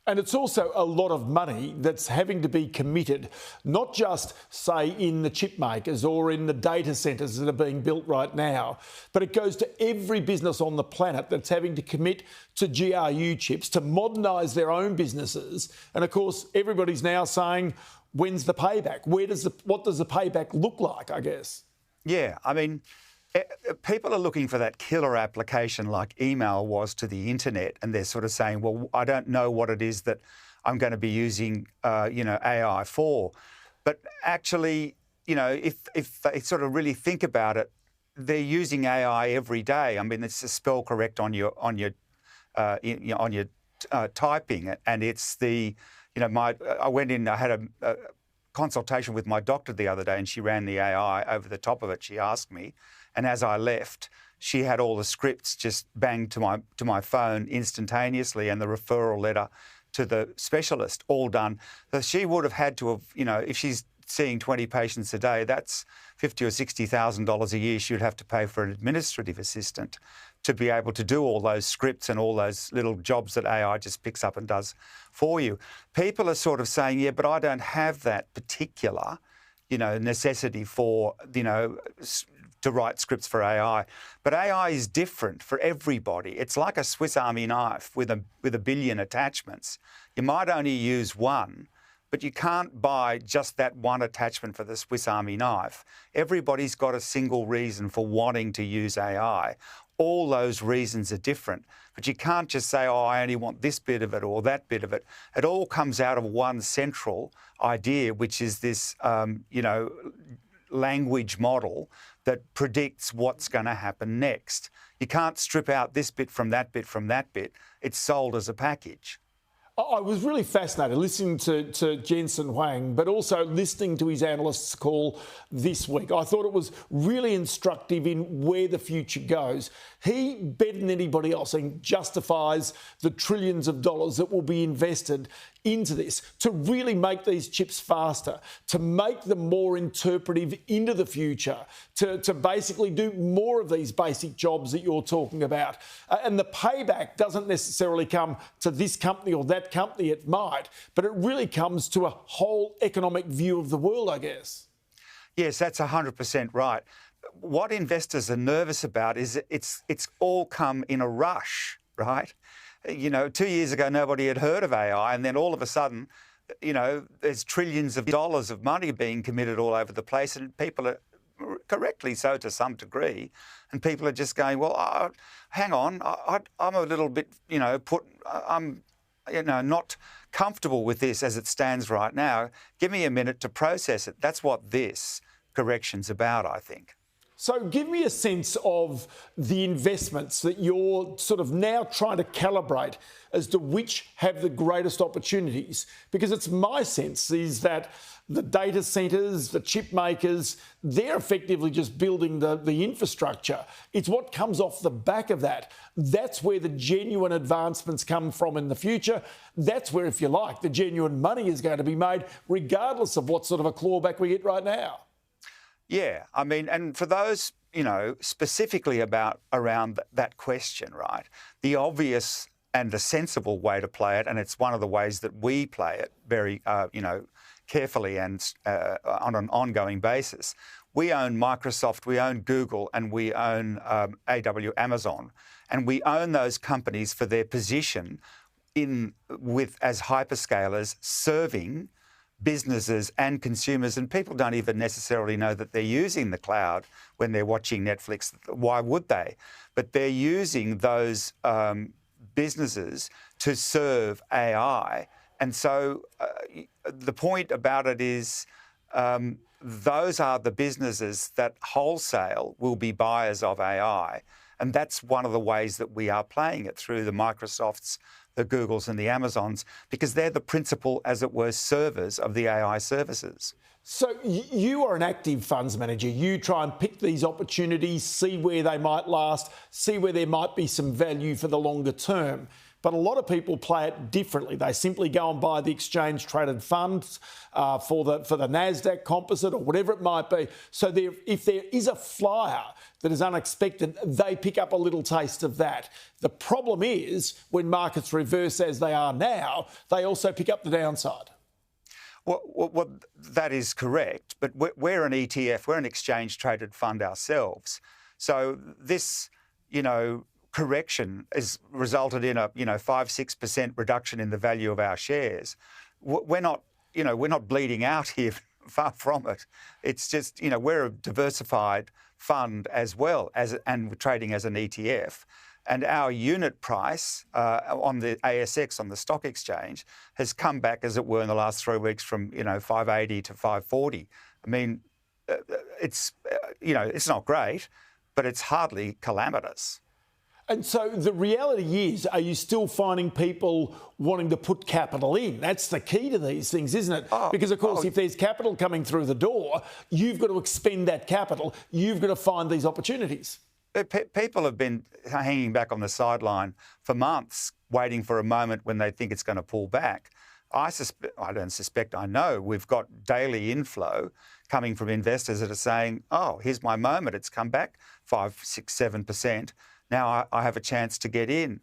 And it's also a lot of money that's having to be committed, not just, say, in the chip makers or in the data centres that are being built right now, but it goes to every business on the planet that's having to commit to GRU chips to modernise their own businesses. And of course, everybody's now saying, when's the payback? What does the payback look like, I guess? Yeah, I mean, people are looking for that killer application like email was to the internet, and they're sort of saying, well, I don't know what it is that I'm going to be using, AI for. But actually, if they sort of really think about it, they're using AI every day. I mean, it's a spell correct on your typing, and it's the, I went in, I had a consultation with my doctor the other day, and she ran the AI over the top of it. She asked me, and as I left, she had all the scripts just banged to my phone instantaneously, and the referral letter to the specialist all done. So she would have had to have, if she's seeing 20 patients a day, that's $50,000 or $60,000 a year she would have to pay for an administrative assistant to be able to do all those scripts and all those little jobs that AI just picks up and does for you. People are sort of saying, yeah, but I don't have that particular, necessity for, to write scripts for AI. But AI is different for everybody. It's like a Swiss Army knife with a billion attachments. You might only use one, but you can't buy just that one attachment for the Swiss Army knife. Everybody's got a single reason for wanting to use AI. All those reasons are different, but you can't just say, oh, I only want this bit of it or that bit of it. It all comes out of one central idea, which is this, language model that predicts what's going to happen next. You can't strip out this bit from that bit from that bit. It's sold as a package. I was really fascinated listening to Jensen Huang, but also listening to his analysts' call this week. I thought it was really instructive in where the future goes. He, better than anybody else, justifies the trillions of dollars that will be invested into this to really make these chips faster, to make them more interpretive into the future, to basically do more of these basic jobs that you're talking about. And the payback doesn't necessarily come to this company or that company, it might, but it really comes to a whole economic view of the world, I guess. Yes, that's 100% right. What investors are nervous about is it's all come in a rush, right? 2 years ago, nobody had heard of AI, and then all of a sudden, there's trillions of dollars of money being committed all over the place, and people are, correctly so to some degree, and people are just going, well, hang on, I'm a little bit, I'm not comfortable with this as it stands right now. Give me a minute to process it. That's what this correction's about, I think. So give me a sense of the investments that you're sort of now trying to calibrate as to which have the greatest opportunities, because it's my sense is that the data centres, the chip makers, they're effectively just building the infrastructure. It's what comes off the back of that. That's where the genuine advancements come from in the future. That's where, if you like, the genuine money is going to be made, regardless of what sort of a clawback we get right now. Yeah, I mean, and for those, specifically around that question, right, the obvious and the sensible way to play it, and it's one of the ways that we play it very, carefully and on an ongoing basis. We own Microsoft, we own Google, and we own Amazon, and we own those companies for their position as hyperscalers serving businesses and consumers, and people don't even necessarily know that they're using the cloud when they're watching Netflix. Why would they? But they're using those businesses to serve AI. And so the point about it is those are the businesses that wholesale will be buyers of AI. And that's one of the ways that we are playing it through the Microsofts, the Googles and the Amazons, because they're the principal, as it were, servers of the AI services. So you are an active funds manager. You try and pick these opportunities, see where they might last, see where there might be some value for the longer term. but a lot of people play it differently. They simply go and buy the exchange-traded funds for the NASDAQ composite or whatever it might be. So if there is a flyer that is unexpected, they pick up a little taste of that. The problem is when markets reverse as they are now, they also pick up the downside. Well, that is correct, but we're an ETF, we're an exchange-traded fund ourselves. So this, correction has resulted in a, 5-6% reduction in the value of our shares. We're not bleeding out here, far from it. It's just, we're a diversified fund as well and we're trading as an ETF. And our unit price on the ASX, on the stock exchange, has come back, as it were, in the last 3 weeks from, 580 to 540. I mean, it's not great, but it's hardly calamitous. And so the reality is, are you still finding people wanting to put capital in? That's the key to these things, isn't it? Because, of course, if there's capital coming through the door, you've got to expend that capital. You've got to find these opportunities. People have been hanging back on the sideline for months, waiting for a moment when they think it's going to pull back. I know we've got daily inflow coming from investors that are saying, oh, here's my moment. It's come back 5, 6, 7%. Now I have a chance to get in.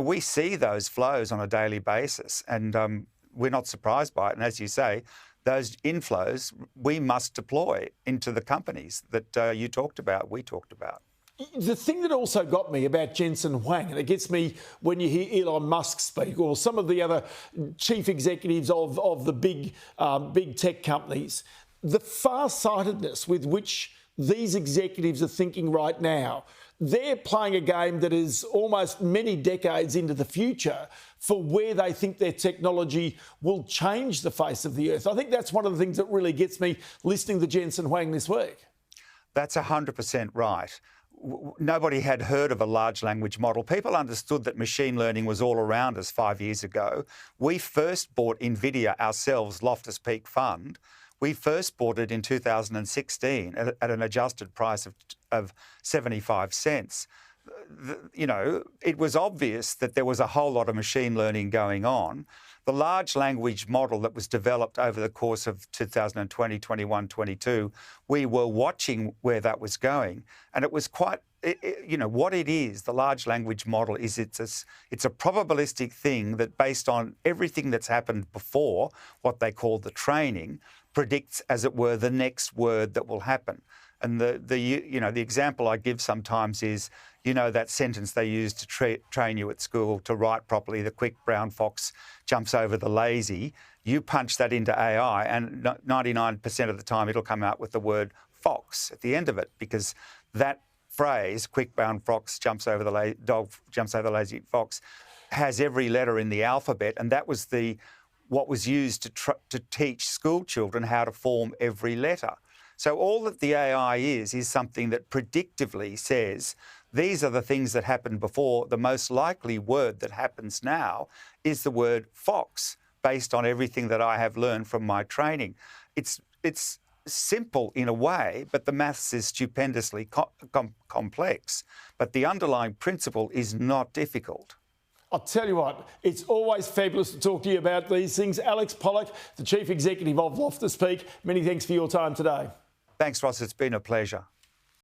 We see those flows on a daily basis, and we're not surprised by it. And as you say, those inflows we must deploy into the companies that we talked about. The thing that also got me about Jensen Huang, and it gets me when you hear Elon Musk speak or some of the other chief executives of the big tech companies, the far-sightedness with which these executives are thinking right now. They're playing a game that is almost many decades into the future for where they think their technology will change the face of the earth. I think that's one of the things that really gets me listening to Jensen Huang this week. That's 100% right. Nobody had heard of a large language model. People understood that machine learning was all around us 5 years ago. We first bought NVIDIA ourselves, Loftus Peak Fund. We first bought it in 2016 at an adjusted price of 75 cents. It was obvious that there was a whole lot of machine learning going on. The large language model that was developed over the course of 2020, 21, 22, we were watching where that was going. And it was quite, what it is, the large language model is it's a probabilistic thing that based on everything that's happened before, what they call the training, predicts, as it were, the next word that will happen. And the example I give sometimes is, that sentence they use to train you at school to write properly, the quick brown fox jumps over the lazy. You punch that into AI and 99% of the time it'll come out with the word fox at the end of it, because that phrase, quick brown fox jumps over the dog jumps over the lazy fox, has every letter in the alphabet, and that was what was used to teach school children how to form every letter. So all that the AI is something that predictively says, these are the things that happened before. The most likely word that happens now is the word fox, based on everything that I have learned from my training. It's simple in a way, but the maths is stupendously complex. But the underlying principle is not difficult. I'll tell you what, it's always fabulous to talk to you about these things. Alex Pollak, the Chief Executive of Loftus Peak, many thanks for your time today. Thanks, Ross. It's been a pleasure.